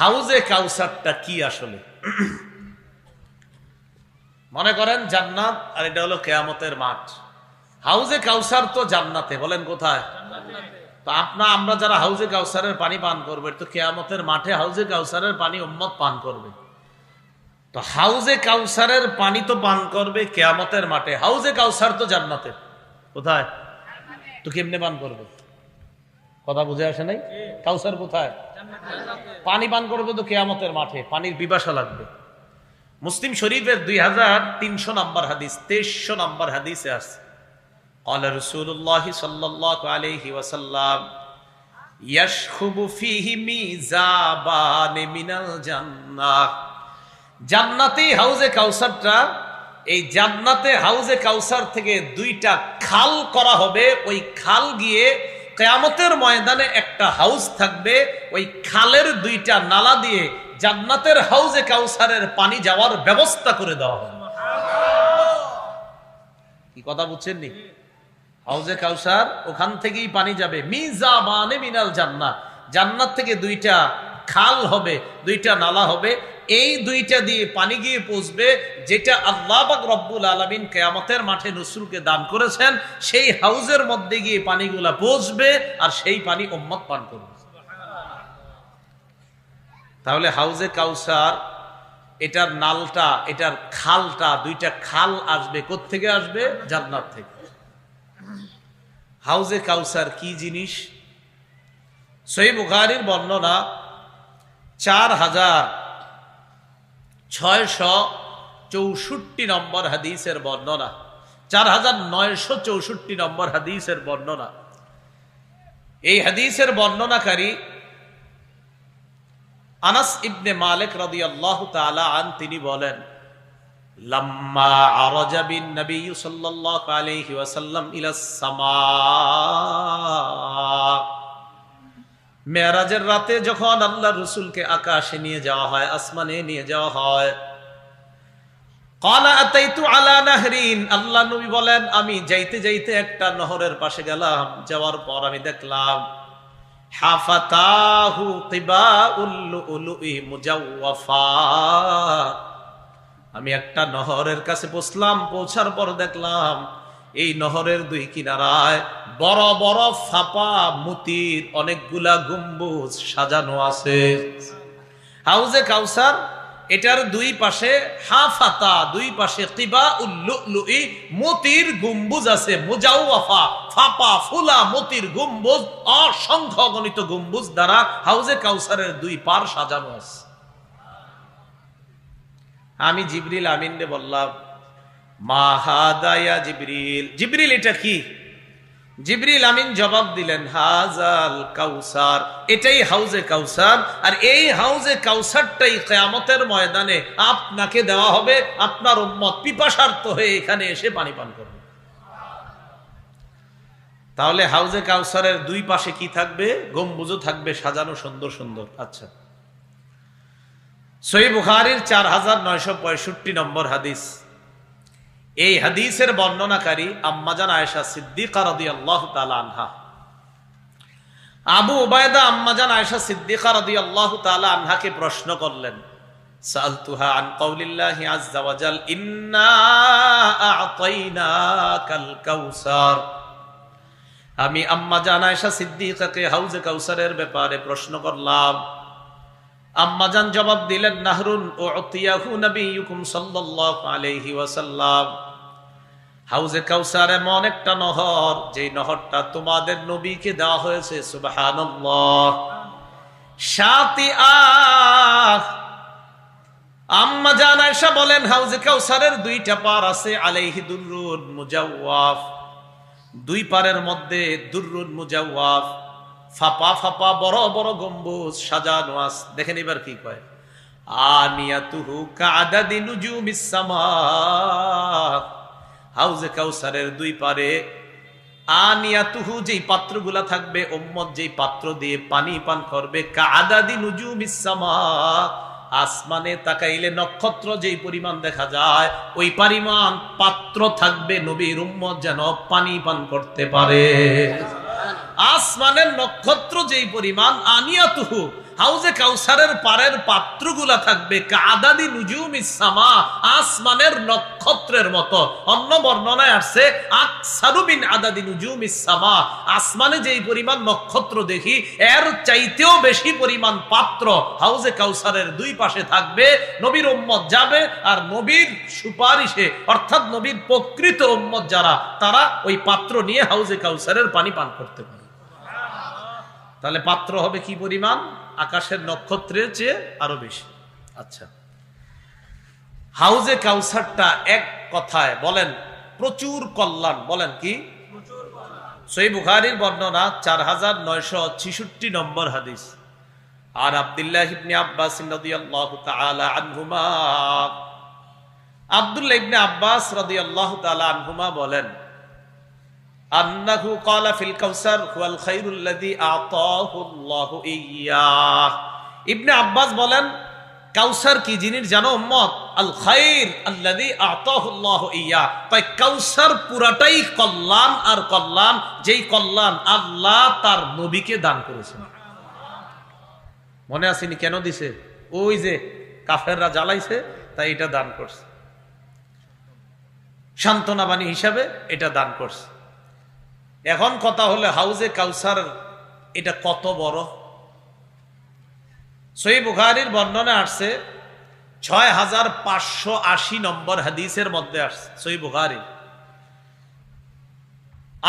হাউজে কাউসারটা কি আসলে? মনে করেন জান্নাত আর এটা হলো কিয়ামতের মাঠ। হাউজে কাউসার তো জান্নাতে, বলেন কোথায়? তো আমরা যারা হাউজে কাউসারের পানি পান করবে, তো কিয়ামতের মাঠে হাউজে কাউসারের পানি উম্মত পান করবে। তো হাউজে কাউসারের পানি তো পান করবে কিয়ামতের মাঠে, হাউজে কাউসার তো জান্নাতে, কোথায়? তো কেমনে পান করবে? কথা বুঝে আসে নাই? কাউসার কোথায়? পানি পান করবে তো কিয়ামতের মাঠে, পানির পিপাসা লাগবে। মুসলিম শরীফের 2300 নম্বর হাদিস, 2300 নম্বর হাদিসে আছে, قال رسول الله صلى الله عليه وسلم يشخب فيه ميزابان من الجنة। জান্নাতি হাউজে কাউসারটা, এই জান্নাতে হাউজে কাউসার থেকে দুইটা খাল করা হবে। ওই খাল গিয়ে কিয়ামতের ময়দানে একটা হাউজ থাকবে, ওই খালের দুইটা নালা দিয়ে জান্নাতের হাউজে কাউসারের পানি যাওয়ার ব্যবস্থা করে দেওয়া হবে। কি কথা বুঝছেন নি? হাউজে কাউসার, ওখান থেকেই পানি যাবে। মিজাবানে মিনাল জান্নাহ, জান্নাত থেকে দুইটা খাল হবে, দুইটা নালা হবে, এই দুইটা দিয়ে পানি গিয়ে পৌঁছবে, যেটা আল্লাহ পাক রব্বুল আলামিন কিয়ামতের মাঠে নসরুলকে দান করেছেন, সেই হাউজের মধ্যে গিয়ে পানিগুলা পৌঁছবে, আর সেই পানি উম্মত পান করবে। তাহলে হাউজে কাউসার, এটার নালটা, এটার খালটা, দুইটা খাল আসবে কোত্থেকে? আসবে জান্নাত থেকে। হাউজে কাউসার কি জিনিস? সহিহ বুখারীর বর্ণনা, 4664 নম্বর হাদিসের বর্ণনা, 4964 নম্বর হাদিসের বর্ণনা। এই হাদিসের বর্ণনাকারী আনাস ইবনে মালিক রাদিয়াল্লাহু তাআলা আন, তিনি বলেন, লাম্মা আরাজা বিন নবী সাল্লাল্লাহু আলাইহি ওয়াসাল্লাম ইলাস সামা, মেরাজের রাতে যখন আল্লাহর রাসূলকে আকাশে নিয়ে যাওয়া হয়, আসমানে নিয়ে যাওয়া হয়, ক্বালা আতাইতু আলা নাহরিন, আল্লাহ নবী বলেন, আমি যাইতে যাইতে একটা নহরের পাশে গেলাম, যাওয়ার পর আমি দেখলাম হাফাতাহু তিবাউল লুলুই মুজাওয়াফা, আমি একটা নহরের কাছে পৌঁছলাম, পৌঁছার পর দেখলাম এই নহরের দুই কিনারায় বড় বড় ফাপা মতির অনেকগুলা গম্বুজ সাজানো আছে। হাউজে কাউসার, এটার দুই পাশে হাফাতা, দুই পাশে কিবাউল লুলুই মতির গম্বুজ আছে, মুজাওয়াফা, ফাপা ফুলা মতির গম্বুজ, অসংখ্য গণিত গম্বুজ দ্বারা হাউজে কাউসারের দুই পার সাজানো আছে। আমি জিবরিল আমিনকে বললাম, মা হাদা ইয়া জিবরিল, জিবরিল এটা কি? জিবরিল আমিন জবাব দিলেন, হাজাল কাউসার, এটাই হাউজে কাউসার, আর এই হাউজে কাউসারটাই কিয়ামতের ময়দানে আপনাকে দেওয়া হবে, আপনার উম্মত পিপাসার্ত হয়ে এখানে এসে পানি পান করবে। তাহলে হাউজে কাউসারের দুই পাশে কি থাকবে? গম্বুজও থাকবে সাজানো সুন্দর সুন্দর। আচ্ছা, সহিহ বুখারীর 4965 নম্বর হাদিস, এই হাদিসের বর্ণনাকারী আম্মাজান আয়েশা সিদ্দিকা রাদিয়াল্লাহু তাআলা আনহা। আবু উবায়দা আম্মাজান আয়েশা সিদ্দিকা রাদিয়াল্লাহু তাআলা আনহাকে প্রশ্ন করলেন, সালতুহা আন কাউলিল্লাহি আযজা ওয়া জাল, ইন্না আ'তাইনাকাল কাউসার। আমি আম্মাজান আয়েশা সিদ্দিকাকে হাউজে কাউসারের ব্যাপারে প্রশ্ন করলাম। আম্মাজান জবাব দিলেন, নাহরুন উতিয়াহু নবিয়ুকুম সাল্লাল্লাহু আলাইহি ওয়াসাল্লাম, হাউজে কাউসার এমন একটা নহর, যে নহরটা তোমাদের নবীকে দেওয়া হয়েছে। সুবহানাল্লাহ। শাতিআহ, আম্মাজান আয়েশা বলেন, হাউজে কাউসারের দুইটা পার আছে, আলাইহি দুররুন মুজাওয়াফ, দুই পারের মধ্যে দুররুন মুজাওয়াফ, ফাপা ফাপা বড় বড় গম্বুজ সাজানো আছে। দেখেন এবার কি কয়, আনিয়াতুহু কাআদাদি নুজুমিস সামা, হাউজে কাউসারের দুই পারে আনিয়াতুহু, যেই পাত্রগুলা থাকবে, উম্মত যেই পাত্র দিয়ে পানি পান করবে, কাআদাদি নুজুমিস সামা, আসমানে তাকাইলে নক্ষত্র যেই পরিমাণ দেখা যায়, ওই পরিমাণ পাত্র থাকবে নবীর উম্মত যেন পানি পান করতে পারে। আসমানের নক্ষত্র যেই পরিমাণ, আনিয়াতুহু হাউজে কাউসারের পারের পাত্রগুলা থাকবে কাদাদি নুজুমিস সামা, আসমানের নক্ষত্রের মতো। অন্য বর্ণনায় আসছে আকসারু মিন আদাদি নুজুমিস সামা, আসমানে যেই পরিমাণ নক্ষত্র দেখি এর চাইতেও বেশি পরিমাণ পাত্র হাউজে কাউসারের দুই পাশে থাকবে। নবীর উম্মত যাবে আর নবীর সুপারিশে, অর্থাৎ নবীর প্রকৃত উম্মত যারা, তারা ওই পাত্র নিয়ে হাউজে কাউসারের পানি পান করতে পারে। তাহলে পাত্র হবে কি পরিমাণ? আকাশের নক্ষত্রের চেয়ে আরো বেশি। আচ্ছা, হাউজে কাউসারটা এক কথায় বলেন প্রচুর কল্যাণ। বলেন কি? সহিহ বুখারীর বর্ণনা 4966 নম্বর হাদিস। আর আব্দুল্লাহ ইবনে আব্বাস রাদিয়াল্লাহু তাআলা আনহুমা, আব্দুল্লাহ ইবনে আব্বাস রাদিয়াল্লাহু তাআলা আনহুমা বলেন, আন্নাহু ক্বালা ফিল কাউসার হুয়াল খায়রুল্লাযী আতাহু আল্লাহু ইয়্যাহ। ইবনে আব্বাস বলেন, কাউসার কি জিনিস জানো উম্মত? আল খায়র আল্লাযী আতাহু আল্লাহু ইয়্যাহ। তাই কাউসার পুরাটাই কল্যাণ আর কল্যাণ, যেই কল্যাণ আল্লাহ তার নবীকে দান করেছেন। মনে আসেনি কেন দিছে? ওই যে কাফেররা জ্বালাইছে, তাই এটা দান করছে, সান্ত্বনা বাণী হিসাবে এটা দান করছে। এখন কথা হলো হাউজে কাউসার এটা কত বড়? সহিহ বুখারীর বর্ণনা আসছে 6580 নম্বর হাদিসের মধ্যে আসছে সহিহ বুখারী।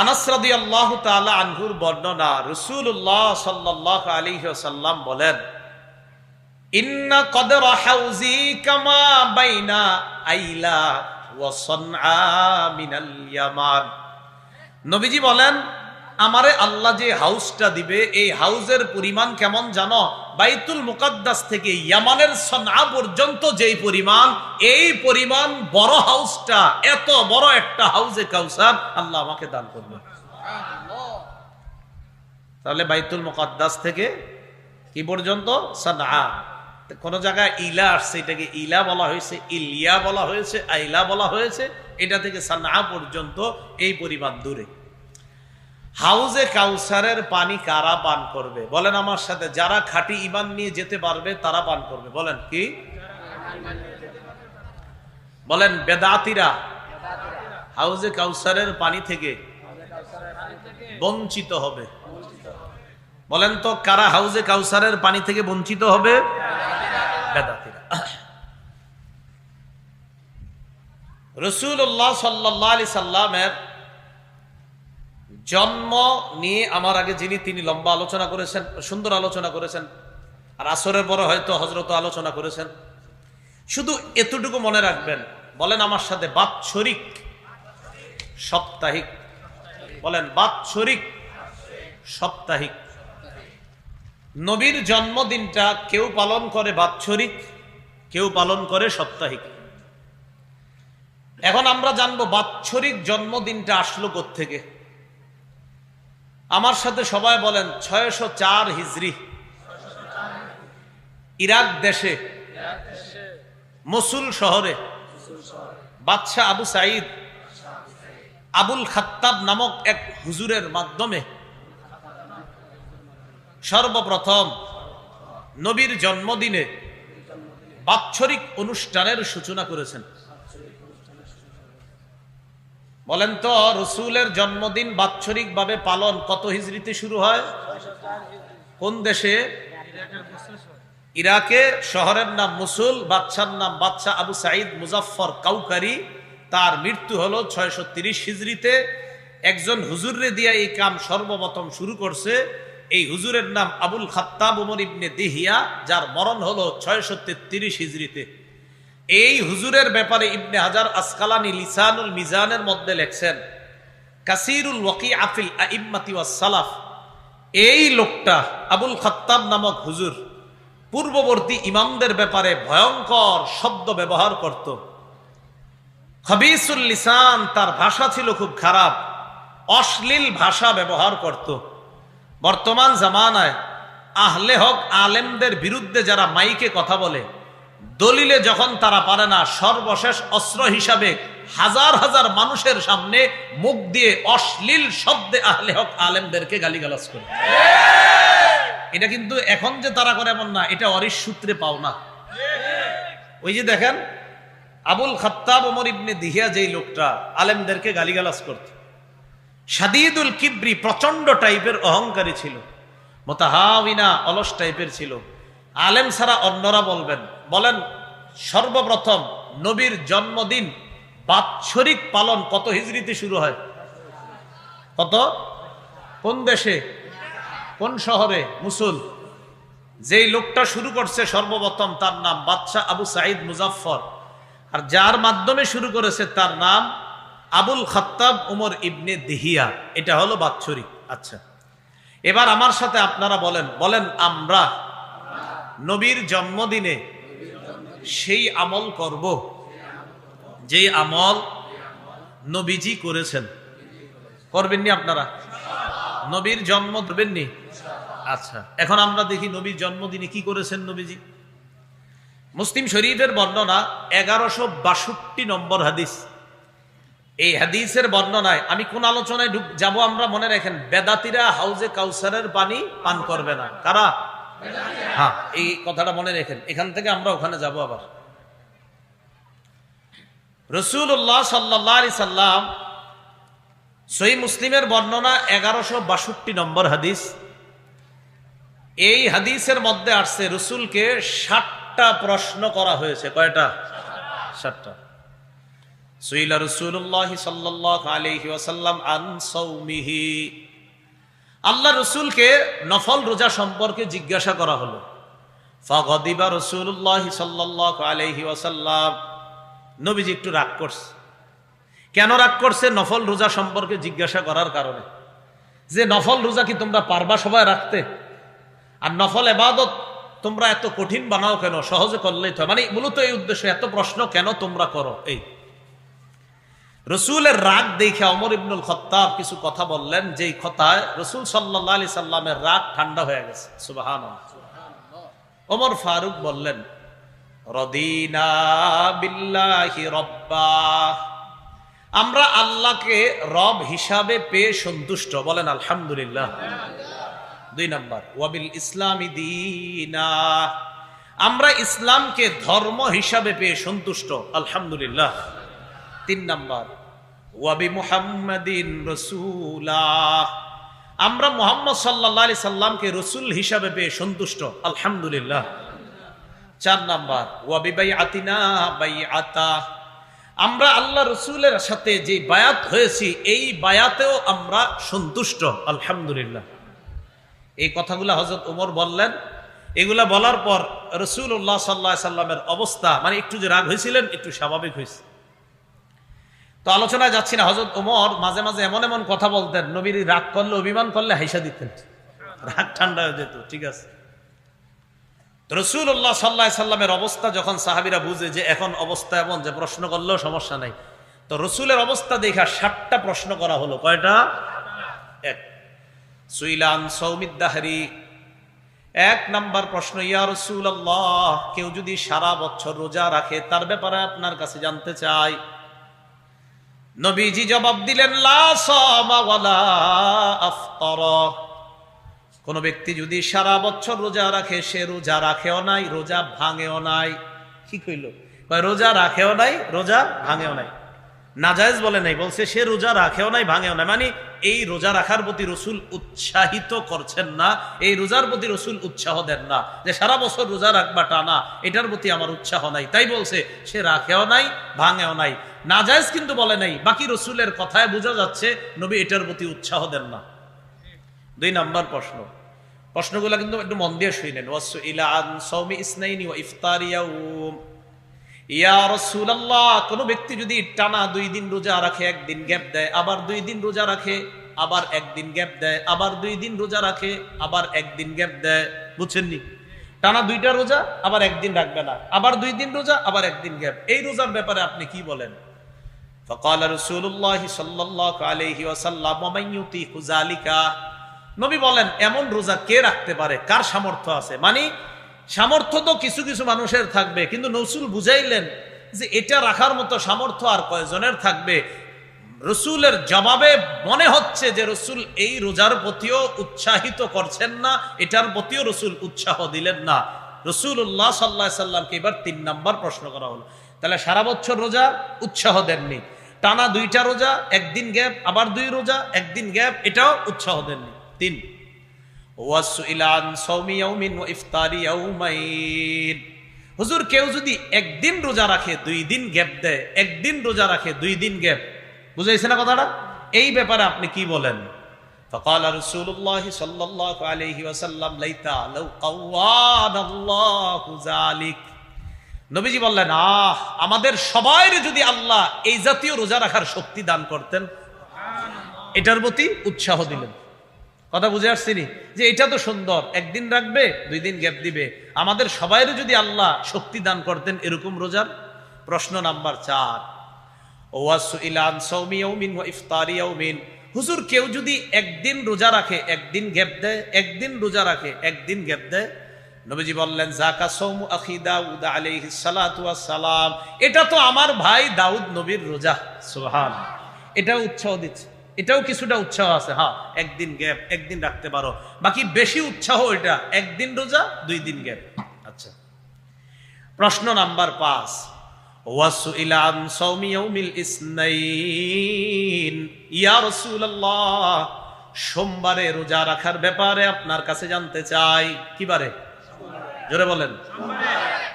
আনাস রাদিয়াল্লাহু তাআলা আনহুর বর্ণনা, রাসূলুল্লাহ সাল্লাল্লাহু আলাইহি ওয়াসাল্লাম বলেন, ইন্না কদরা হাউজি কামা বাইনা আইলা ওয়া সানআ মিনাল ইয়ামান। নবীজি বলেন, আমারে আল্লাহ যে হাউসটা দিবে, এই হাউজের পরিমাণ কেমন জানো? বাইতুল মুকাদ্দাস থেকে ইয়ামানের সনআ পর্যন্ত যেই পরিমাণ, এই পরিমাণ বড় হাউসটা, এত বড় একটা হাউজে কাউসার আল্লাহ আমাকে দান করবে। তাহলে বাইতুল মুকাদ্দাস থেকে কি পর্যন্ত? সনআ। কোন জায়গায় ইলা আসছে, এটাকে ইলা বলা হয়েছে, ইলিয়া বলা হয়েছে, আইলা বলা হয়েছে। এটা থেকে সনআ পর্যন্ত এই পরিমাণ দূরে। হাউজে কাউসারের পানি কারা পান করবে? বলেন আমার সাথে। যারা খাঁটি ঈমান নিয়ে যেতে পারবে তারা পান করবে। বলেন কি? বলেন বেদাতিরা হাউজে কাউসারের পানি থেকে বঞ্চিত হবে। বলেন তো কারা হাউজে কাউসারের পানি থেকে বঞ্চিত হবে? বেদাতিরা। রাসূলুল্লাহ সাল্লাল্লাহু আলাইহি সাল্লামের জন্ম নিয়ে আমার আগে যিনি, তিনি লম্বা আলোচনা করেছেন, সুন্দর আলোচনা করেছেন। আর আসরের পরে হয়তো হযরত আলোচনা করেছেন। শুধু এতটুকু মনে রাখবেন, বলেন আমার সাথে, বাৎসরিক সাপ্তাহিক। বলেন বাৎসরিক সাপ্তাহিক। নবীর জন্মদিনটা কেউ পালন করে বাৎসরিক, কেউ পালন করে সাপ্তাহিক। এখন আমরা জানবো বাৎসরিক জন্মদিনটা আসলো কোত্থেকে। আমার সাথে সবাই বলেন 604 হিজরি, ইরাক দেশে মসুল শহরে বাদশাহ আবু সাঈদ আবুল খাত্তাব নামক এক হুজুরের মাধ্যমে সর্বপ্রথম নবীর জন্মদিনে বাৎসরিক অনুষ্ঠানের সূচনা করেছেন। বলেন তো রসুলের জন্মদিন বাৎসরিক ভাবে পালন কত হিজরিতে শুরু হয়? কোন দেশে? ইরাকে। শহরের নাম মুসুল, বাদশার নাম বাদশাহ আবু সাঈদ মুজাফফর কাউকারি। তার মৃত্যু হলো 630 হিজরিতে। একজন হুজুরে দিয়া এই কাম সর্বপ্রথম শুরু করছে। এই হুজুরের নাম আবুল খাত্তাব ওমর ইবনে দিহিয়া, যার মরণ হলো 633 হিজরিতে। এই হুজুরের ব্যাপারে ইবনে হাজার আসকালানি লিসানুল মিজানের মধ্যে লেখছেন, কাসিরুল ওয়াকিআ ফিল আইম্মাতি ওয়াস সালাফ। এই লোকটা আবুল খাত্তাব নামক হুজুর পূর্ববর্তী ইমামদের ব্যাপারে ভয়ঙ্কর শব্দ ব্যবহার করত। খবিসুল লিসান, তার ভাষা ছিল খুব খারাপ, অশ্লীল ভাষা ব্যবহার করত। বর্তমান জামানায় আহলে হক আলেমদের বিরুদ্ধে যারা মাইকে কথা বলে, দলিলে যখন তারা পারে না, সর্বশেষ অস্ত্র হিসাবে হাজার হাজার মানুষের সামনে মুখ দিয়ে অশ্লীল শব্দে আহলে হক আলেমদেরকে গালিগালাজ করে। এটা কিন্তু এখন যে তারা করে এমন না, এটা অরিস সূত্রে পাও না। ওই যে দেখেন আবুল খাত্তাব ওমর ইবনে দিহিয়া, যেই লোকটা আলেমদেরকে গালিগালাজ করত, শাদীদুল কিবরি, প্রচন্ড টাইপের অহংকারী ছিল, মুতাহাওয়িনা, অলস টাইপের ছিল। আলেম ছাড়া অন্যরা বলেন সর্বপ্রথম নবীর জন্মদিন বাৎসরিক পালন কত হিজরিতে শুরু হয়? কত? কোন দেশে, কোন শহরে? মুসুল। যেই লোকটা শুরু করছে সর্বপ্রথম, তার নাম বাদশাহ আবু সাঈদ মুজাফফর, আর যার মাধ্যমে শুরু করেছে তার নাম আবুল খাত্তাব ওমর ইবনে দিহিয়া। এটা হলো বাৎসরিক। আচ্ছা, এবার আমার সাথে আপনারা বলেন আমরা নবীর জন্মদিনে সেই আমল করব যে আমল নবীজি করেছেন। করবেননি আপনারা? নবীর জন্ম ধরবেননি? আচ্ছা, এখন আমরা দেখি নবীর জন্মদিনে কি করেছেন নবীজি। মুসলিম শরীফের বর্ণনা 1162 নম্বর হাদিস। এই হাদিসের বর্ণনায় আমি কোন আলোচনায় যাব আমরা মনে রাখেন, বেদাতীরা হাউজে কাউসারের পানি পান করবে না। কারা? হ্যাঁ, এই কথাটা মনে রাখেন, এখান থেকে আমরা ওখানে যাব। আবার রাসূলুল্লাহ সাল্লাল্লাহু আলাইহি সাল্লাম, সহিহ মুসলিমের বর্ণনা 1162 নম্বর হাদিস। এই হাদিসের মধ্যে আসছে রাসূলকে 60টা প্রশ্ন করা হয়েছে। কয়টা? 60টা। সুইলা রাসূলুল্লাহ সাল্লাল্লাহু আলাইহি ওয়াসাল্লাম আন সাওমিহি, আল্লাহ রাসূলকে নফল রোজা সম্পর্কে জিজ্ঞাসা করা হলো। ফাগাদিবা রাসূলুল্লাহ সাল্লাল্লাহু আলাইহি ওয়াসাল্লাম, নবীজি একটু রাগ করছে। কেন রাগ করছে? নফল রোজা সম্পর্কে জিজ্ঞাসা করার কারণে, যে নফল রোজা কি তোমরা পারবা সবাই রাখতে? আর নফল ইবাদত তোমরা এত কঠিন বানাও কেন? সহজে করলেই তো। মানে মূলত এই উদ্দেশ্য, এত প্রশ্ন কেন তোমরা করো? এই রসুলের রাগ দেখে ওমর ইবনুল খাত্তাব কিছু কথা বললেন, যেই কথায় রসুল সাল্লাল্লাহু আলাইহি সাল্লামের রাগ ঠান্ডা হয়ে গেছে। সুবহানাল্লাহ। ওমর ফারুক বললেন, রদিনা বিল্লাহি রব্বা, আমরা আল্লাহকে রব হিসাবে পেয়ে সন্তুষ্ট। বলেন আলহামদুলিল্লাহ। 2 নাম্বার, ওয়াবিল ইসলামি দীনা, আমরা ইসলামকে ধর্ম হিসাবে পেয়ে সন্তুষ্ট। আলহামদুলিল্লাহ। 3 নাম্বার, ওয়াবি মুহাম্মাদিন রাসূলা, আমরা মুহাম্মদ সাল্লাল্লাহু আলাইহি সাল্লামকে রাসূল হিসাবে পেয়ে সন্তুষ্ট। আলহামদুলিল্লাহ। 4 নাম্বার, ওয়াবি বাইআতিনা বাইআতা, আমরা আল্লাহ রাসূলের সাথে যে বায়াত হয়েছি এই বায়াতেও আমরা সন্তুষ্ট। আলহামদুলিল্লাহ। এই কথাগুলো হযরত ওমর বললেন। এগুলা বলার পর রাসূলুল্লাহ সাল্লাল্লাহু আলাইহি সাল্লামের অবস্থা, মানে একটু যে রাগ হয়েছিলেন, একটু স্বাভাবিক হয়েছে। তো আলোচনায় যাচ্ছি না। হযরত ওমর মাঝে মাঝে এমন এমন কথা বলতেন, নবীর রাগ করলে, অভিমান করলে হাইসা দিতেন, রাগ ঠান্ডা হয়ে যেত। ঠিক আছে। রাসূলুল্লাহ সাল্লাল্লাহু আলাইহি সাল্লামের অবস্থা যখন সাহাবীরা বুঝে যে এখন অবস্থা এমন যে প্রশ্ন করলেও সমস্যা নাই, তো রাসূলের অবস্থা দেখা 60টা প্রশ্ন করা হলো। কয়টা? 1, সুইলান সাওমিদ দাহরি, 1 নাম্বার প্রশ্ন, ইয়া রাসূলুল্লাহ, কেউ যদি সারা বছর রোজা রাখে তার ব্যাপারে আপনার কাছে জানতে চাই। নবীজি জবাব দিলেন, লা সামা ওয়ালা আফতারা, কোন ব্যক্তি যদি সারা বছর রোজা রাখে, সে রোজা রাখেও নাই, রোজা ভাঙেও নাই। কি কইল? রোজা রাখেও নাই, রোজা ভাঙেও নাই। নাজায়েজ বলে নাই, বলছে সে রোজা রাখেও নাই, ভাঙেও নাই। মানে এই রোজা রাখার প্রতি রসুল উৎসাহিত করছেন না, এই রোজার প্রতি রসুল উৎসাহ দেন না, যে সারা বছর রোজা রাখবা টানা, এটার প্রতি আমার উৎসাহ নাই। তাই বলছে সে রাখেও নাই, ভাঙেও নাই। নাজায়েজ কিন্তু বলে নাই। বাকি রসুলের কথায় বোঝা যাচ্ছে নবী এটার প্রতি উৎসাহ দেন না। 2 নাম্বার প্রশ্ন, প্রশ্নগুলো কিন্তু একটু মন দিয়ে শুনেন। ওয়াসুইলা আন সাওমি ইসনাইনি ওয়া ইফতারি ইয়াউম, ইয়া রাসূলুল্লাহ, কোন ব্যক্তি যদি টানা 2 দিন রোজা রাখে, 1 দিন গ্যাপ দেয়, আবার 2 দিন রোজা রাখে, আবার 1 দিন গ্যাপ দেয়, আবার 2 দিন রোজা রাখে, আবার 1 দিন গ্যাপ দেয়, বুঝছেননি? টানা 2টা রোজা, আবার 1 দিন রাখবে না, আবার 2 দিন রোজা, আবার 1 দিন গ্যাপ, এই রোজার ব্যাপারে আপনি কি বলেন? ফাকালা রাসূলুল্লাহ সাল্লাল্লাহু আলাইহি ওয়াসাল্লাম, ওয়া মান ইউতিকু যালিকা, নবী বলেন এমন রোজা কে রাখতে পারে, কার সামর্থ্য আছে? মানে সামর্থ্য তো কিছু কিছু মানুষের থাকবে, কিন্তু রাসূল বুঝাইলেন যে এটা রাখার মতো সামর্থ্য আর কয়জনের থাকবে। রসুলের জবাবে মনে হচ্ছে যে রসুল এই রোজার প্রতিও উৎসাহিত করছেন না, এটার প্রতিও রসুল উৎসাহ দিলেন না। রসুল্লাহ সাল্লাল্লাহু আলাইহি সাল্লামকে এবার 3 নাম্বার প্রশ্ন করা হলো, তাহলে সারা বছর রোজা উৎসাহ দেননি, টানা 2টা রোজা, একদিন গ্যাপ, আবার 2 রোজা, একদিন গ্যাপ, এটাও উৎসাহ দেননি। 3 ওয়াসুইলান সাওমি ইয়াউমিন ওয়া ইফতারি ইয়াউমাইন। হুজুর কেউ যদি একদিন রোজা রাখে 2 দিন গ্যাপ দেয়, একদিন রোজা রাখে 2 দিন গ্যাপ, বুঝাইছে না কথাটা? এই ব্যাপারে আপনি কি বলেন? فقال رسول الله صلى الله عليه وسلم ليت لو قوان الله ذلك। নবীজি বললেন, আমাদের সবাইরে যদি আল্লাহ এই জাতীয় রোজা রাখার শক্তি দান করতেন, এটার প্রতি উৎসাহ দিলেন। কথা বুঝে আসছিনি যে এটা তো সুন্দর, একদিন রাখবে 2 দিন গ্যাপ দিবে, আমাদের সবাইরে যদি আল্লাহ শক্তি দান করতেন এরকম রোজার। প্রশ্ন নাম্বার 4 ওয়াসুইলান সাওমি ইয়াউমিন ওয়া ইফতারি ইয়াউমিন। হুজুর কেউ যদি একদিন রোজা রাখে, একদিন গ্যাপ দেয়, একদিন রোজা রাখে, একদিন গ্যাপ দেয়, নবীজি বললেন যাকা সাওমু আখি দাউদ আলাইহিস সালাতু ওয়াস সালাম। এটা তো আমার ভাই দাউদ নবীর রোজা। সুবহানাল্লাহ। এটা উৎসাহ দিচ্ছে, এটাও কিছুটা উৎসাহ আছে। হ্যাঁ, একদিন গ্যাপ, একদিন রাখতে পারো, বাকি বেশি উৎসাহ এটা একদিন রোজা 2 দিন গ্যাপ। আচ্ছা, প্রশ্ন নাম্বার 5 ওয়াসুইলা আন সাওমি ইয়াউমিল ইসনাইন। ইয়া রাসূলুল্লাহ, সোমবারে রোজা রাখার ব্যাপারে আপনার কাছে জানতে চাই। কি বারে? জোরে বলেন।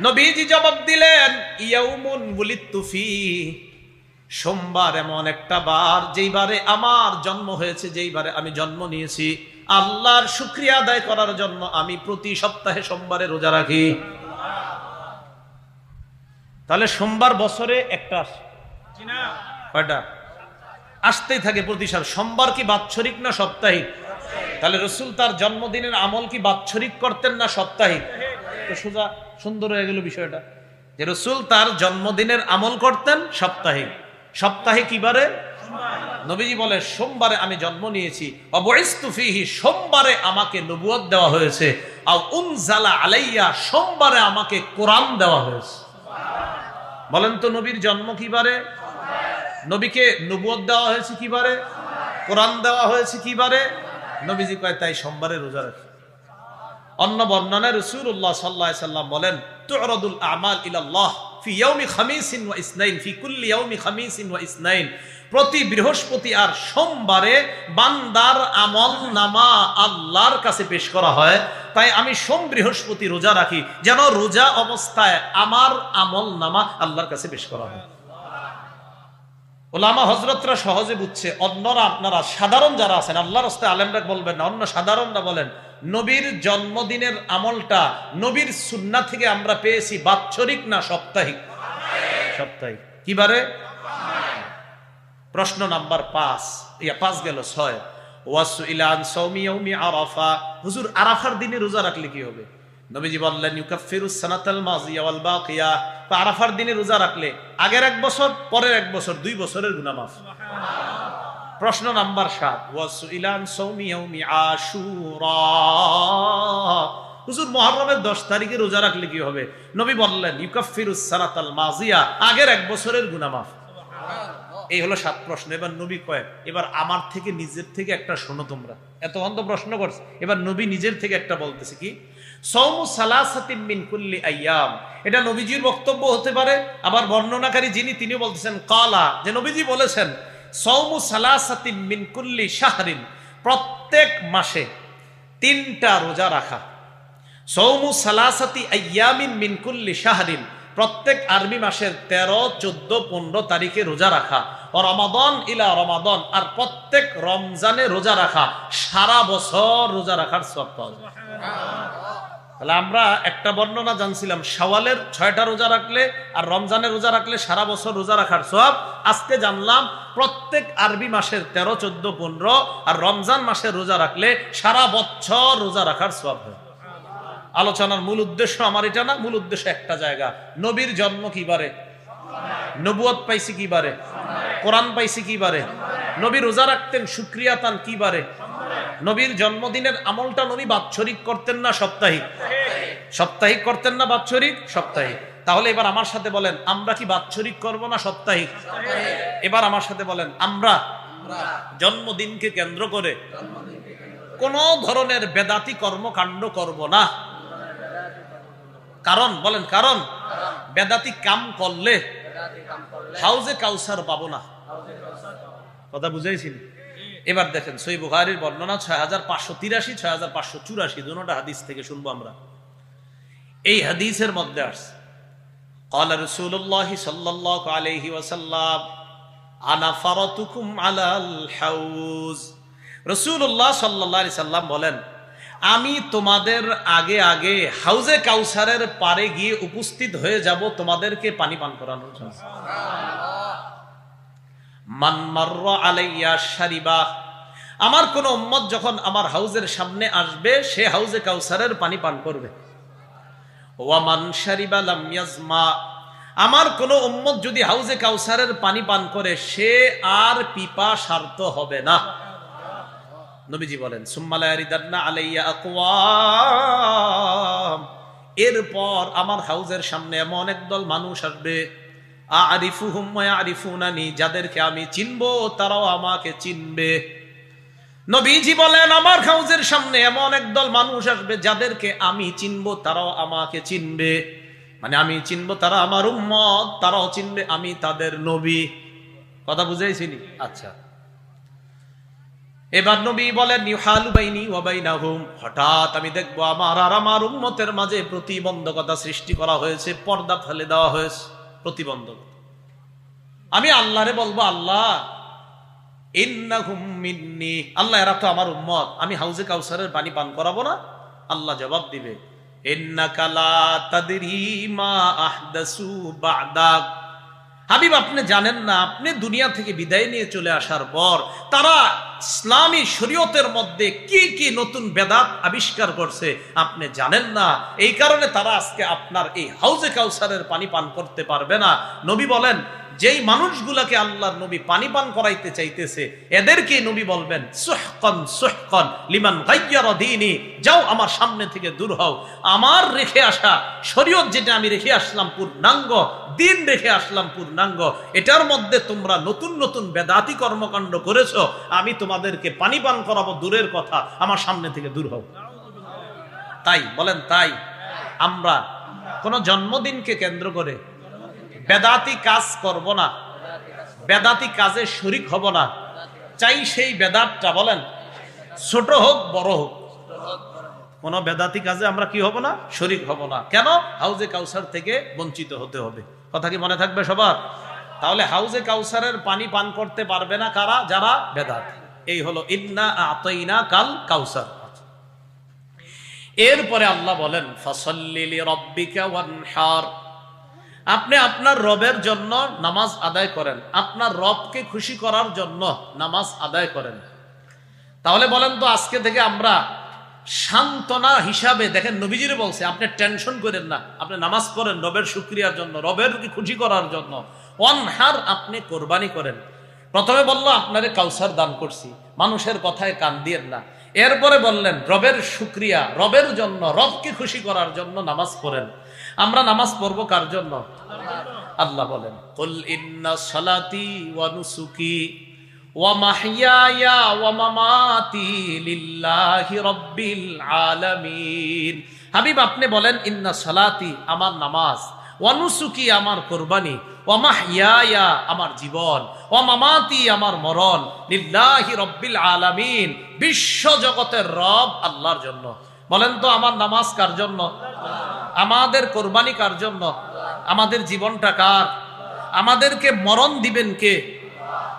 নবীজি জবাব দিলেন, ইয়াউমুন বুলিতু ফি। সোমবার এমন একটা বার যেই বারে আমার জন্ম হয়েছে, যেই বারে আমি জন্ম নিয়েছি, আল্লাহর শুকরিয়া আদায় করার জন্য আমি প্রতি সপ্তাহে সোমবারে রোজা রাখি। তাহলে সোমবার বছরে একটা আসে, কয়টা আসতেই থাকে প্রতি সাল। সোমবার কি বাৎসরিক না সাপ্তাহিক? তাহলে রসুল তার জন্মদিনের আমল কি বাৎসরিক করতেন না সাপ্তাহিক? তো সোজা সুন্দর হয়ে গেল বিষয়টা, যে রসুল তার জন্মদিনের আমল করতেন সাপ্তাহিক। সপ্তাহে কিবারে? নবীজি বলে সোমবারে আমি জন্ম নিয়েছি, অবইস্তু ফিহি, সোমবারে আমাকে নবুয়ত দেওয়া হয়েছে, আও উনজালা আলাইয়া, সোমবারে আমাকে কোরআন দেওয়া হয়েছে। বলেন তো নবীর জন্ম কিবারে? নবীকে নবুয়ত দেওয়া হয়েছে কিবারে? কোরআন দেওয়া হয়েছে কিবারে? নবীজি কয় তাই সোমবারে রোজা রাখি। অন্য বর্ণনায় রাসূলুল্লাহ সাল্লাল্লাহু আলাইহি সাল্লাম বলেন, তু'রাদুল আমাল ইলাল্লাহ ফি ইয়াউমি খামিসিন ওয়া ইসনাইন, ফি কুল্লি ইয়াউমি খামিসিন ওয়া ইসনাইন। প্রতি বৃহস্পতি আর সোমবারে বান্দার আমল নামা আল্লাহর কাছে পেশ করা হয়। তাই আমি সোম বৃহস্পতি রোজা রাখি, যেন রোজা অবস্থায় আমার আমল নামা আল্লাহর কাছে পেশ করা হয়। ওলামা হযরতরা সহজে বুঝছে, অন্যরা আপনারা সাধারণ যারা আছেন, আল্লাহর রাস্তায় আলেমরা বলবেন না, অন্য সাধারণরা বলেন নবীর জন্মদিনের আমলটা নবীর সুন্নাহ থেকে আমরা পেয়েছি বাৎসরিক না সাপ্তাহিক? সাপ্তাহিক। কিবারে? প্রশ্ন নাম্বার 5 গেল 6 ওয়াসুইলা আন সাওমি ইয়াউমি আরাফা। হুজুর আরাফার দিনে রোজা রাখলে কি হবে? নবীজি বললেন, ইউকাফিরুস সানাতাল মাযিয়া ওয়াল বাকিয়া। আরাফার দিনে রোজা রাখলে আগের 1 বছর, পরের 1 বছর, 2 বছরের গুনাহ মাফ। প্রশ্ন নাম্বার 7 ওয়াসুইলা আন সাওমি ইয়াউমি আশুরা। হুজুর মুহররমের 10 তারিখে রোজা রাখলে কি হবে? নবী বললেন, ইউকাফিরুস সানাতাল মাযিয়া, আগের 1 বছরের গুনাহ মাফ। এই হলো 7 প্রশ্ন। এবার নবী কয়, এবার আমার থেকে নিজের থেকে একটা শোনো তোমরা। এত অন্ধ প্রশ্ন করছে, এবার নবী নিজের থেকে একটা বলতেছে কি, সাওমু সালাসাতিন মিন কুল্লি আইয়াম। এটা নবীজির বক্তব্য হতে পারে, আবার বর্ণনাকারী যিনি তিনি বলতেছেন কালা, যে নবীজি বলেছেন সাওমু সালাসাতিন মিন কুল্লি শাহরিন, প্রত্যেক মাসে 3টা রোজা রাখা। সাওমু সালাসাতি আইয়ামিন মিন কুল্লি শাহরিন, প্রত্যেক আরবি মাসের 13, 14, 15 তারিখে রোজা রাখা। ও রমাদান ইলা রমাদান, আর প্রত্যেক রমজানে রোজা রাখা। সারা বছর রোজা রাখার সওয়াব পাওয়া যায়। তাহলে আমরা একটা বর্ণনা জানছিলাম শাওয়ালের 6টা রোজা রাখলে আর রমজানের রোজা রাখলে সারা বছর রোজা রাখার সওয়াব। আজকে জানলাম প্রত্যেক আরবি মাসের 13, 14, 15 আর রমজান মাসের রোজা রাখলে সারা বছর রোজা রাখার সওয়াব হয়। আলোচনার মূল উদ্দেশ্য আমার এটা না, মূল উদ্দেশ্য একটা জায়গা, নবীর জন্ম কিবারে, নবুয়ত পাইছি কিবারে, কোরআন পাইছি কিবারে, নবী রোজা রাখতেন শুকরিয়া তান কিবারে, নবীর জন্মদিনের আমলটা নবী বাৎসরিক করতেন না সাপ্তাহিক? সাপ্তাহিক করতেন না বাৎসরিক? সাপ্তাহিক। তাহলে এবার আমার সাথে বলেন, আমরা কি বাৎসরিক করব না সাপ্তাহিক? এবার আমার সাথে বলেন, আমরা জন্মদিনকে কেন্দ্র করে কোন ধরনের বেদাতি কর্মকাণ্ড করব না। কারণ বলেন, কারণ বেদাতি কাম করলে হাউজে কাউসার পাবো না। কথা বুঝাইছি? এবার দেখেন সহিহ বুখারীর বর্ণনা 6583 6584 দুটোটা হাদিস থেকে শুনবো আমরা। এই হাদিসের মধ্যে আসছে قال رسول الله صلى الله عليه وسلم انا فرطكم على الحوض। রাসূলুল্লাহ সাল্লাল্লাহু আলাইহি সাল্লাম বলেন, আমি তোমাদের আগে আগে হাউজে কাউসারের পারে গিয়ে উপস্থিত হয়ে যাব তোমাদেরকে পানি পান করানোর জন্য। মান মাররা আলাইয়া শারিবা, আমার কোন উম্মত যখন আমার হাউজের সামনে আসবে সে হাউজে কাউসারের পানি পান করবে। ওয়ামান শারিবা লাম ইয়াজমা, আমার কোন উম্মত যদি হাউজে কাউসারের পানি পান করে সে আর পিপাসার্ত হবে না। নবীজি বলেন, সুম্মা লা ইয়ারিদান্না আলাইয়া আকওয়াম, এরপর আমার হাউজের সামনে এমন একদল মানুষ আসবে, আরিফুহুম ওয়া ইয়ারিফুনানি, যাদেরকে আমি চিনবো তারাও আমাকে চিনবে। নবীজি বলেন, আমার হাউজের সামনে এমন একদল মানুষ আসবে যাদেরকে আমি চিনবো তারাও আমাকে চিনবে, মানে আমি চিনবো তারা আমার উম্মত, তারাও চিনবে আমি তাদের নবী। কথা বুঝাইছিনি? আচ্ছা, এবার নবী বলেন, ইউহালু বাইনি ওয়া বাইনাহুম, হঠাৎ আমি দেখবো আমার আর আমার উম্মতের মাঝে প্রতিবন্ধকতা সৃষ্টি করা হয়েছে, পর্দা ফেলে দেওয়া হয়েছে, প্রতিবন্ধকতা। আমি আল্লাহরে বলবো, আল্লাহ ইন্নাহুম মিন্নি, আল্লাহ এরা তো আমার উম্মত, আমি হাউজে কাউসারের পানি পান করাবো না? আল্লাহ জবাব দিবে, ইন্নাকা লা তাদরি মা আহদাসু বা'দাক, হাবিব আপনি জানেন না, আপনি দুনিয়া থেকে বিদায় নিয়ে চলে আসার পর তারা ইসলামী শরীয়তের মধ্যে কি কি নতুন বেদাত আবিষ্কার করছে আপনি জানেন না, এই কারণে তারা আজকে আপনার এই হাউজে কাউসারের পানি পান করতে পারবে না। নবী বলেন, যেই মানুষগুলাকে আল্লাহর নবী পানি পান করাইতে চাইতেছে এদেরকে নবী বলবেন, সুহকান সুহকান লিমান গায়্যারা দীনি, যাও আমার সামনে থেকে দূর হও, আমার রেখে আসা শরীয়ত যেটা আমি রেখে আসলাম পূর্ণাঙ্গ, দিন রেখে আসলাম পূর্ণাঙ্গ, এটার মধ্যে তোমরা নতুন নতুন বেদাতি কর্মকাণ্ড করেছো, আমি তোমাদেরকে পানি পান করাবো দূরের কথা, আমার সামনে থেকে দূর হও। তাই বলেন, তাই আমরা কোন জন্মদিনকে কেন্দ্র করে বেদাতি কাজ করব না, বেদাতি কাজে শরীক হব না। চাই সেই বেদাতটা বলেন ছোট হোক বড় হোক, কোন বেদাতি কাজে আমরা কি হব না? শরীক হব না। কেন? হাউজে কাউসার থেকে বঞ্চিত হতে হবে। কথা কি মনে থাকবে সবার? তাহলে হাউজে কাউসারের পানি পান করতে পারবে না কারা? যারা বেদাতি। এই হলো ইন্না আতাইনা কাল কাউসার। এরপরে আল্লাহ বলেন, ফাসাল্লি লিরাব্বিকা ওয়ানহার, আপনি আপনার রবের জন্য নামাজ আদায় করেন, আপনার রবকে খুশি করার জন্য নামাজ আদায় করেন। তাহলে বলেন তো, আজকে থেকে আমরা সান্ত্বনা হিসাবে, দেখেন নবীজিরে বলছে আপনি টেনশন করেন না, আপনি নামাজ পড়েন রবের শুকরিয়ার জন্য, রবের খুশি করার জন্য। ওয়ানহার, আপনি কোরবানি করেন। প্রথমে বললো আপনারে কাউসার দান করছি, মানুষের কথায় কান দিয়েন না। এরপরে বললেন রবের শুকরিয়া, রবের জন্য, রবকে খুশি করার জন্য নামাজ পড়েন। আমরা নামাজ পড়বো কার জন্য? আল্লাহ বলেন, কুল ইন্না সালাতি ওয়া নুসুকি ওয়া মাহইয়ায়া ওয়া মামাতি লিল্লাহি রাব্বিল আলামিন। হাবিব আপনি বলেন, ইন্না সালাতি আমার নামাজ, ওয়া নুসুকি আমার কুরবানি, ওয়া মাহইয়ায়া আমার জীবন, ওয়া মামাতি আমার মরণ, লিল্লাহি রাব্বিল আলামিন বিশ্ব জগতের রব আল্লাহর জন্য। বলেন তো আমার নামাজ কার জন্য? আমাদের কোরবানি কার জন্য? আমাদের জীবনটা কার? আমাদেরকে মরণ দিবেন কে?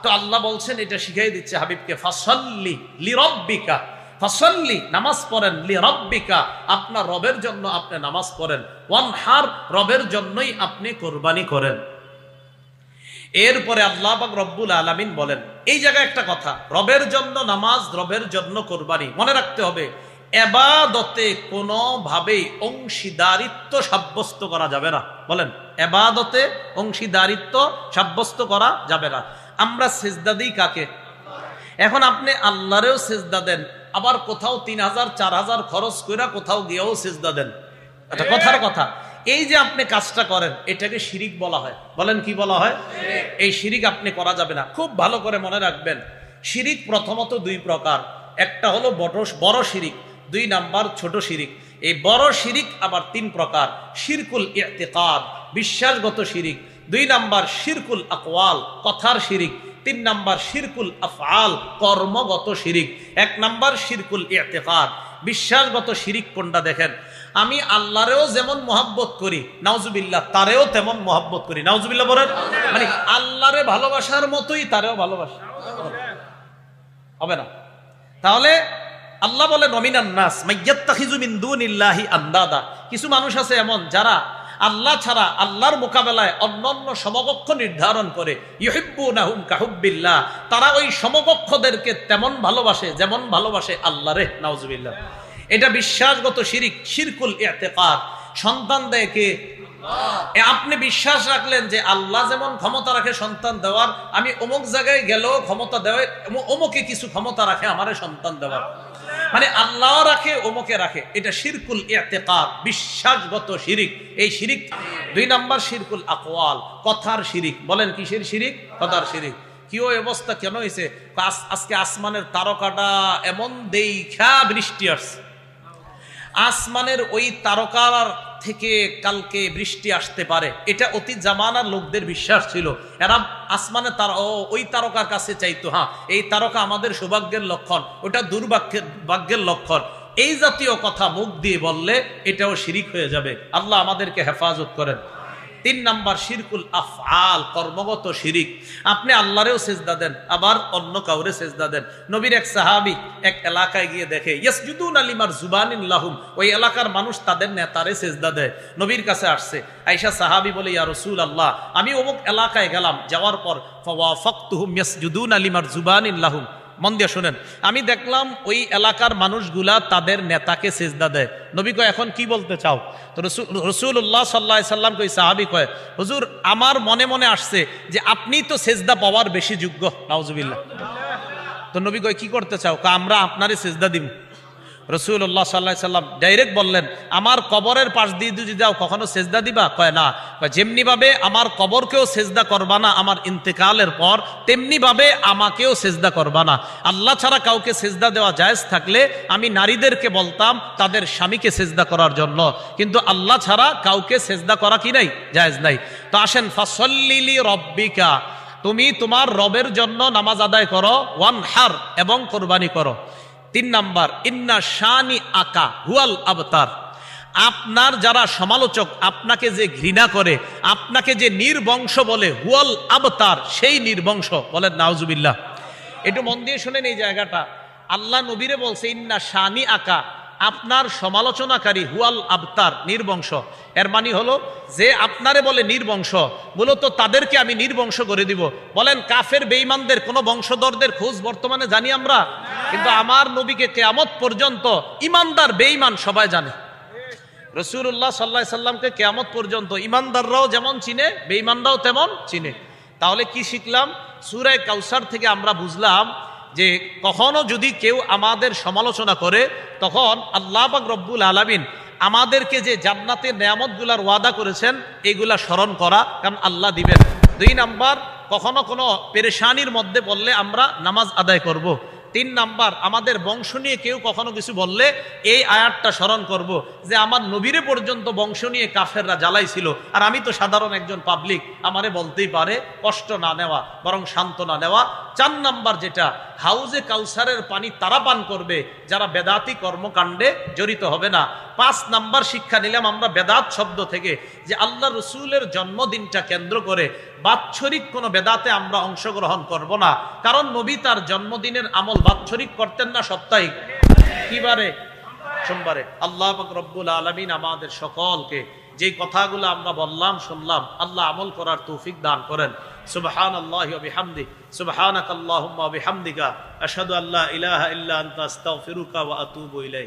তো আল্লাহ বলছেন, এটা শিখাই দিচ্ছে হাবিবকে, ফাসাল্লি লিরাব্বিকা, ফাসাল্লি নামাজ পড়েন, লিরাব্বিকা আপনার রবের জন্য আপনি নামাজ পড়েন, ওয়ানহার রবের জন্যই আপনি কোরবানি করেন। এরপরে আল্লাহ পাক রব্বুল আলামিন বলেন, এই জায়গায় একটা কথা, রবের জন্য নামাজ, রবের জন্য কোরবানি, মনে রাখতে হবে এবাদতে কোনোভাবেই অংশীদারিত্ব সাব্যস্ত করা যাবে না। বলেন, এবাদতে অংশীদারিত্ব সাব্যস্ত করা যাবে না। আমরা সিজদা দিই কাকে? এখন আপনি আল্লাহরেও সিজদা দেন, আবার কোথাও 3000 4000 খরচ কইরা কোথাও গিয়েও সিজদা দেন, এটা কথার কথা। এই যে আপনি কাজটা করেন এটাকে শিরিক বলা হয়। বলেন কি বলা হয়? এই শিরিক আপনি করা যাবে না। খুব ভালো করে মনে রাখবেন, শিরিক প্রথমত দুই প্রকার, একটা হলো বড় শিরিক, দুই নাম্বার ছোট শিরিক। এই বড় শিরিক আবার তিন প্রকার, শিরকুল ইতিকাদ বিশ্বাসগত শিরিক, দুই নাম্বার শিরকুল আকওয়াল কথার শিরিক, তিন নাম্বার শিরকুল আফআল কর্মগত শিরিক। এক নাম্বার শিরকুল ইতিকাদ বিশ্বাসগত শিরিক কোনটা দেখেন, আমি আল্লাহরেও যেমন মহব্বত করি নাউজুবিল্লাহ তারেও তেমন মহব্বত করি, নাউজুবিল্লাহ বলেন, মানে আল্লাহরে ভালোবাসার মতোই তারেও ভালোবাসা হবে না। তাহলে আল্লাহ বলে নমিনান নাস মাইয়াত্তাখিযু মিন দুনিল্লাহি আন্দাদা, কিছু মানুষ আছে এমন যারা আল্লাহ ছাড়া আল্লাহর মোকাবেলায় অন্যান্য সমকক্ষ নির্ধারণ করে, ইউহিব্বুনাহুম কাহুব্বিল্লাহ, তারা ওই সমকক্ষদেরকে তেমন ভালোবাসে যেমন ভালোবাসে আল্লাহরে, নাউজুবিল্লাহ। এটা বিশ্বাসগত শিরিক, শিরকুল ইতিকাদ। সন্তান দেয় কে? আপনি বিশ্বাস রাখলেন যে আল্লাহ যেমন ক্ষমতা রাখে সন্তান দেওয়ার, আমি অমুক জায়গায় গেলেও ক্ষমতা দেওয়া, অমুকে কিছু ক্ষমতা রাখে আমারে সন্তান দেওয়ার, মানে আল্লাহ রাখে অমুকে রাখে, এটা শিরকুল ইতিকাদ বিশ্বাসগত শিরিক। এই শিরিক। দুই নাম্বার শিরকুল আকওয়াল কথার শিরিক। বলেন কিসের শিরিক? কথার শিরিক। কি ওই অবস্থা কেন হয়েছে? আজকে আসমানের তারকাটা এমন দেখা বৃষ্টি আসছে, আসমানের ওই তারকার থেকে কালকে বৃষ্টি আসতে পারে, এটা অতি জামানার লোকদের বিশ্বাস ছিল। এরা আসমানে ওই তারকার কাছে চাইতো, হ্যাঁ এই তারকা আমাদের সৌভাগ্যের লক্ষণ, ওটা ভাগ্যের লক্ষণ। এই জাতীয় কথা মুখ দিয়ে বললে এটাও শিরিক হয়ে যাবে। আল্লাহ আমাদেরকে হেফাজত করেন। তিন নাম্বার শিরকুল আফআল কর্মগত শিরিক। আপনি আল্লাহরেও সেজদা দেন আবার অন্য কাউরে সেজদা দেন। নবীর এক সাহাবী এক এলাকায় গিয়ে দেখে ইয়াসজুদুনা লিমারজুবানিন লাহুম, ওই এলাকার মানুষ তাদের নেতারে সেজদা দেয়। নবীর কাছে আসছে আয়েশা সাহাবী বলে, ইয়া রাসূলুল্লাহ, আমি অমুক এলাকায় গেলাম, যাওয়ার পর ফাওয়াফাকতুহুম ইয়াসজুদুনা লিমারজুবানিন লাহুম, মন দিয়ে শুনেন, আমি দেখলাম ওই এলাকার মানুষগুলা তাদের নেতাকে সেজদা দেয়। নবী কয় এখন কি বলতে চাও? তো রাসূলুল্লাহ সাল্লাল্লাহু আলাইহি সাল্লাম কই সাহাবী কয়, হুজুর আমার মনে মনে আসছে যে আপনি তো সেজদা পাওয়ার বেশি যোগ্য, নাউজুবিল্লাহ। তো নবী কয় কি করতে চাও? আমরা আপনারে সেজদা দিব। রাসূলুল্লাহ সাল্লাল্লাহু আলাইহি সাল্লাম ডাইরেক্ট বললেন, আমার কবরের পাশ দিয়ে যদি যাও কখনো সেজদা দিবা? কয় না। যেমনি ভাবে আমার কবরকেও সেজদা করবা না আমার ইন্তেকালের পর, তেমনি ভাবে আমাকেও সেজদা করবা না। আল্লাহ ছাড়া কাউকে সেজদা দেওয়া জায়েজ থাকলে আমি নারীদেরকে বলতাম তাদের স্বামীকে সেজদা করার জন্য, কিন্তু আল্লাহ ছাড়া কাউকে সেজদা করা কি নাই? জায়েজ নাই। তো আসেন, ফাসল্লি লি রব্বিকা, তুমি তোমার রবের জন্য নামাজ আদায় করো, ওয়ানহার এবং কোরবানি করো। তিন নাম্বার ইন্না শানি আকা হুয়াল আবতার, আপনার যারা সমালোচক, আপনাকে যে ঘৃণা করে, আপনাকে যে নির্বংশ বলে, হুয়াল আবতার সেই নির্বংশ। বলেন নাউজুবিল্লাহ। একটু মন দিয়ে শুনেন এই জায়গাটা। আল্লাহ নবীরে বলছে ইন্না শানি আকা, আপনার সমালোচনাকারী হুয়াল আবতার নির্বংশ। এর মানে হলো যে আপনারে বলে নির্বংশ, মূলত তাদেরকে আমি নির্বংশ করে দিব। বলেন কাফের বেঈমানদের কোন বংশধরদের খোঁজ বর্তমানে জানি আমরা? কিন্তু আমার নবীকে কিয়ামত পর্যন্ত ইমানদার বেঈমান সবাই জানে। রাসূলুল্লাহ সাল্লাল্লাহু আলাইহি সাল্লামকে কিয়ামত পর্যন্ত ইমানদাররাও যেমন চিনে, বেঈমানরাও তেমন চিনে। তাহলে কি শিখলাম? সূরা কাউসার থেকে আমরা বুঝলাম যে কখনো যদি কেউ আমাদের সমালোচনা করে, তখন আল্লাহ পাক রব্বুল আলামিন আমাদেরকে যে জান্নাতের নেয়ামতগুলার ওয়াদা করেছেন এগুলা স্মরণ করা, কারণ আল্লাহ দিবেন। দুই নাম্বার, কখনো কোনো পেরেশানির মধ্যে পড়লে আমরা নামাজ আদায় করব। তিন নাম্বার, আমাদের বংশ নিয়ে কেউ কখনো কিছু বললে এই আয়াতটা স্মরণ করব যে আমার নবীরে পর্যন্ত বংশ নিয়ে কাফেররা জ্বালাইছিল, আর আমি তো সাধারণ একজন পাবলিক, আমারে বলতেই পারে, কষ্ট না নেওয়া বরং সান্ত্বনা নেওয়া। চার নাম্বার যেটা, হাউজে কাউসারের পানি তারা পান করবে যারা বেদাতি কর্মকাণ্ডে জড়িত হবে না। পাঁচ নাম্বার শিক্ষা নিলাম আমরা বেদাত শব্দ থেকে, যে আল্লাহ রসুলের জন্মদিনটা কেন্দ্র করে বাৎসরিক কোনো বেদাতে আমরা অংশগ্রহণ করব না, কারণ নবী তার জন্মদিনের আমল বাৎসরিক করতেন না, সাপ্তাহিক। কিবারে? সোমবারে। আল্লাহ পাক রব্বুল আলামিন আমাদের সকলকে যে কথাগুলো আমরা বললাম শুনলাম, আল্লাহ আমল করার তৌফিক দান করেন। সুবহানাল্লাহি ওয়া বিহামদিহি, সুবহানাকাল্লাহুম্মা ওয়া বিহামদিকা, আশহাদু আল্লা ইলাহা ইল্লা আনতা আস্তাগফিরুকা ওয়া আতুবু ইলাইক।